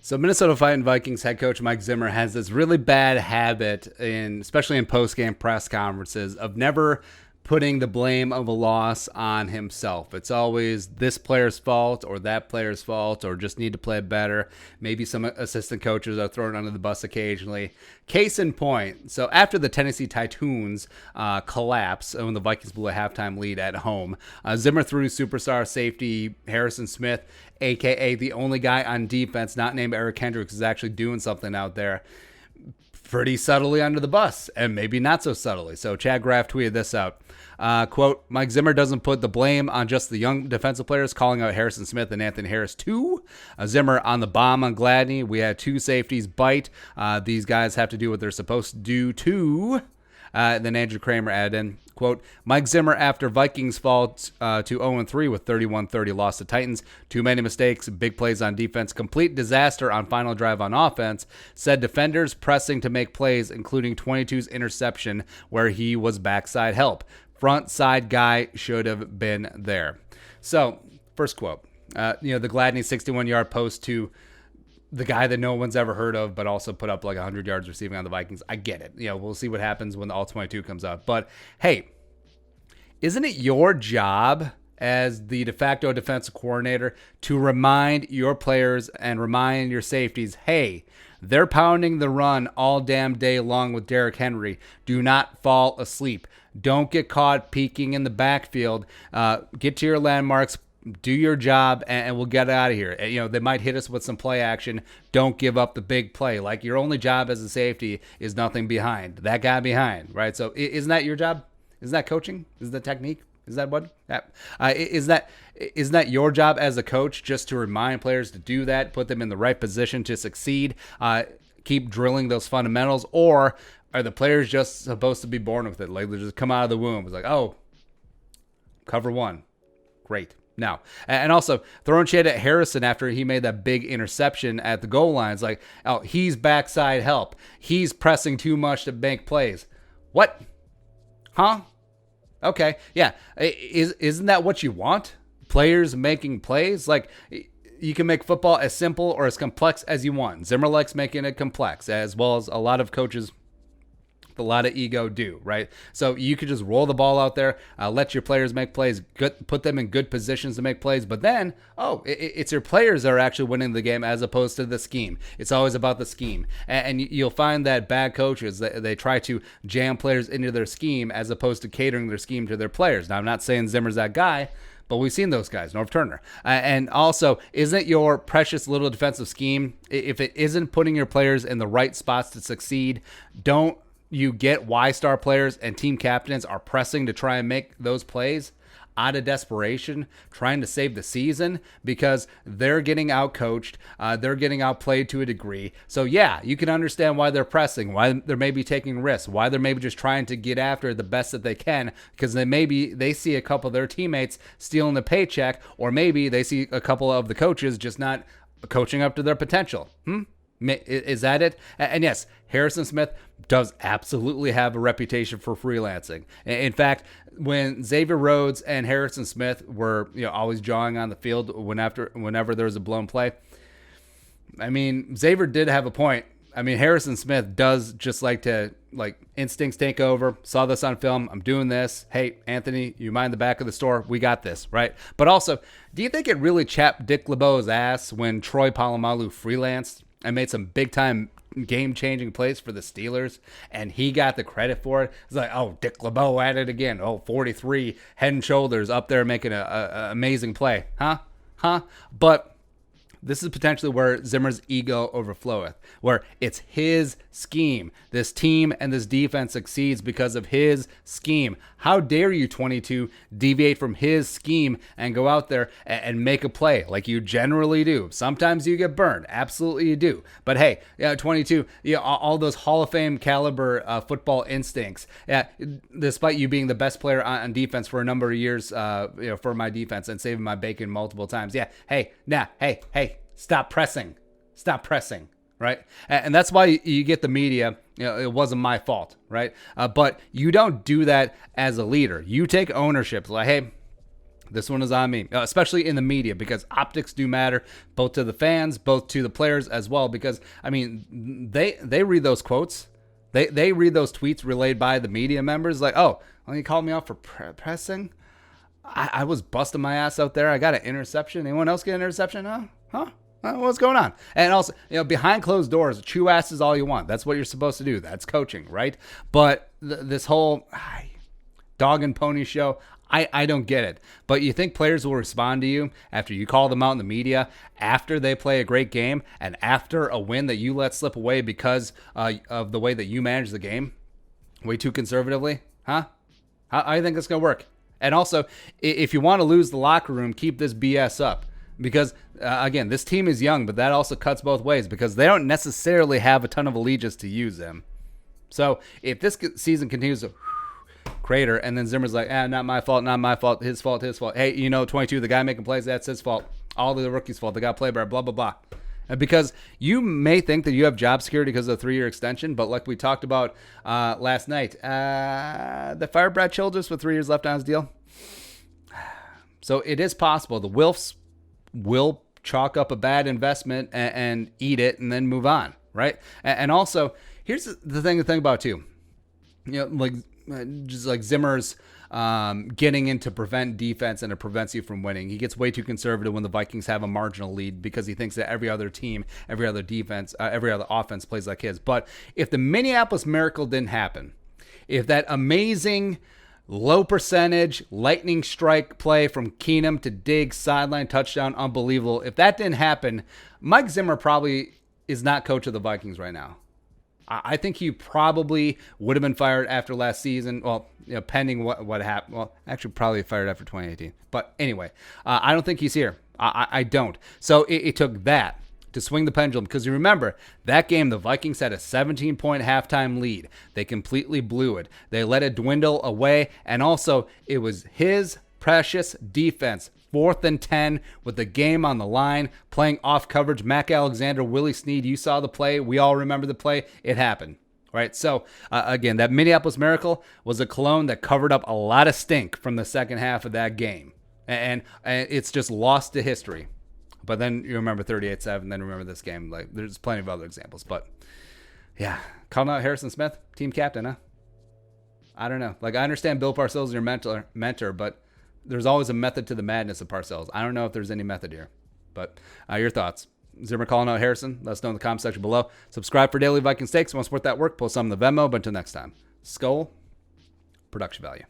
So Minnesota Vikings head coach Mike Zimmer has this really bad habit, especially in post-game press conferences, of never putting the blame of a loss on himself. It's always this player's fault or that player's fault or just need to play better. Maybe some assistant coaches are thrown under the bus occasionally. Case in point, so after the Tennessee Titans collapse when the Vikings blew a halftime lead at home, Zimmer threw superstar safety Harrison Smith, a.k.a. the only guy on defense not named Eric Kendricks, is actually doing something out there, pretty subtly under the bus, and maybe not so subtly. So Chad Graff tweeted this out. Quote, Mike Zimmer doesn't put the blame on just the young defensive players, calling out Harrison Smith and Anthony Harris too. Zimmer on the bomb on Gladney. We had two safeties bite. These guys have to do what they're supposed to do too. Then Andrew Kramer added in, quote, Mike Zimmer after Vikings fall to 0-3 with 31-30 loss to Titans. Too many mistakes, big plays on defense, complete disaster on final drive on offense. Said defenders pressing to make plays, including 22's interception where he was backside help. Front side guy should have been there. So, first quote, the Gladney 61-yard post to the guy that no one's ever heard of, but also put up like 100 yards receiving on the Vikings. I get it. We'll see what happens when the All-22 comes out. But, hey, isn't it your job as the de facto defensive coordinator to remind your players and remind your safeties, hey, they're pounding the run all damn day long with Derrick Henry. Do not fall asleep. Don't get caught peeking in the backfield. Get to your landmarks. Do your job, and we'll get out of here. They might hit us with some play action. Don't give up the big play. Like, your only job as a safety is nothing behind. That guy behind, right? So isn't that your job? Isn't that coaching? Is that technique? Is that what? Isn't that your job as a coach, just to remind players to do that, put them in the right position to succeed, keep drilling those fundamentals, or are the players just supposed to be born with it? Like, they just come out of the womb. It's like, oh, cover one. Great. Now, and also throwing shade at Harrison after he made that big interception at the goal line. It's like, oh, he's backside help. He's pressing too much to make plays. What? Huh? Okay. Yeah. Isn't that what you want? Players making plays? Like, you can make football as simple or as complex as you want. Zimmer likes making it complex, as well as a lot of coaches, a lot of ego do, right? So you could just roll the ball out there, let your players make plays, put them in good positions to make plays, but then, it's your players that are actually winning the game as opposed to the scheme. It's always about the scheme. And you'll find that bad coaches, they try to jam players into their scheme as opposed to catering their scheme to their players. Now, I'm not saying Zimmer's that guy, but we've seen those guys, Norv Turner. And also, isn't your precious little defensive scheme, if it isn't putting your players in the right spots to succeed, don't you get why star players and team captains are pressing to try and make those plays out of desperation, trying to save the season, because they're getting outcoached, they're getting outplayed to a degree. So yeah, you can understand why they're pressing, why they're maybe taking risks, why they're maybe just trying to get after the best that they can, because they see a couple of their teammates stealing the paycheck, or maybe they see a couple of the coaches just not coaching up to their potential. Is that it? And yes, Harrison Smith does absolutely have a reputation for freelancing. In fact, when Xavier Rhodes and Harrison Smith were always jawing on the field whenever there was a blown play, I mean, Xavier did have a point. I mean, Harrison Smith does just like to, instincts take over. Saw this on film. I'm doing this. Hey, Anthony, you mind the back of the store? We got this, right? But also, do you think it really chapped Dick LeBeau's ass when Troy Polamalu freelanced and made some big-time game-changing plays for the Steelers, and he got the credit for it? It's like, oh, Dick LeBeau at it again. 43, head and shoulders up there making an amazing play. Huh? But this is potentially where Zimmer's ego overfloweth, where it's his scheme. This team and this defense succeeds because of his scheme. How dare you, 22, deviate from his scheme and go out there and make a play like you generally do? Sometimes you get burned. Absolutely you do. But hey, 22, all those Hall of Fame caliber football instincts, despite you being the best player on defense for a number of years, for my defense and saving my bacon multiple times. Yeah, hey, stop pressing, right? And that's why you get the media, it wasn't my fault, right? But you don't do that as a leader. You take ownership. Like, hey, This one is on me, especially in the media, because optics do matter, both to the fans, both to the players as well. Because I mean, they read those quotes, they read those tweets relayed by the media members, like, oh, well, you called me out for pressing. I was busting my ass out there. I got an interception. Anyone else get an interception? Huh? What's going on? And also, behind closed doors, chew asses all you want. That's what you're supposed to do. That's coaching, right? But this whole dog and pony show, I don't get it. But you think players will respond to you after you call them out in the media, after they play a great game, and after a win that you let slip away because of the way that you manage the game? Way too conservatively? Huh? How do you think that's going to work? And also, if you want to lose the locker room, keep this BS up. Because, again, this team is young, but that also cuts both ways because they don't necessarily have a ton of allegiance to use them. So if this season continues to crater and then Zimmer's like, not my fault, his fault. Hey, 22, the guy making plays, that's his fault. All the rookies' fault. They got play better, blah, blah, blah. Because you may think that you have job security because of the 3-year extension, but like we talked about last night, the fired Brad Childress with 3 years left on his deal. So it is possible. The Wilfs will chalk up a bad investment and eat it and then move on, right? And also, here's the thing to think about too. Just like Zimmer's getting into prevent defense, and it prevents you from winning. He gets way too conservative when the Vikings have a marginal lead because he thinks that every other team, every other defense, every other offense plays like his. But if the Minneapolis Miracle didn't happen, if that amazing low percentage lightning strike play from Keenum to Diggs, sideline touchdown, unbelievable. If that didn't happen, Mike Zimmer probably is not coach of the Vikings right now. I think he probably would have been fired after last season. Well, pending what happened. Well, actually, probably fired after 2018. But anyway, I don't think he's here. I don't. So it took that to swing the pendulum, because you remember that game, the Vikings had a 17-point halftime lead. They completely blew it. They let it dwindle away, and also it was his precious defense, 4th and 10 with the game on the line, playing off coverage. Mac Alexander, Willie Snead, you saw the play. We all remember the play. It happened. Right. So again, that Minneapolis Miracle was a cologne that covered up a lot of stink from the second half of that game, and it's just lost to history. But then you remember 38-7, then remember this game. Like, there's plenty of other examples. But, yeah, calling out Harrison Smith, team captain, huh? I don't know. Like, I understand Bill Parcells is your mentor, but there's always a method to the madness of Parcells. I don't know if there's any method here. But your thoughts. Zimmer calling out Harrison? Let us know in the comment section below. Subscribe for daily Viking Stakes. Want to support that work? Post some in the Venmo. But until next time, Skull, production value.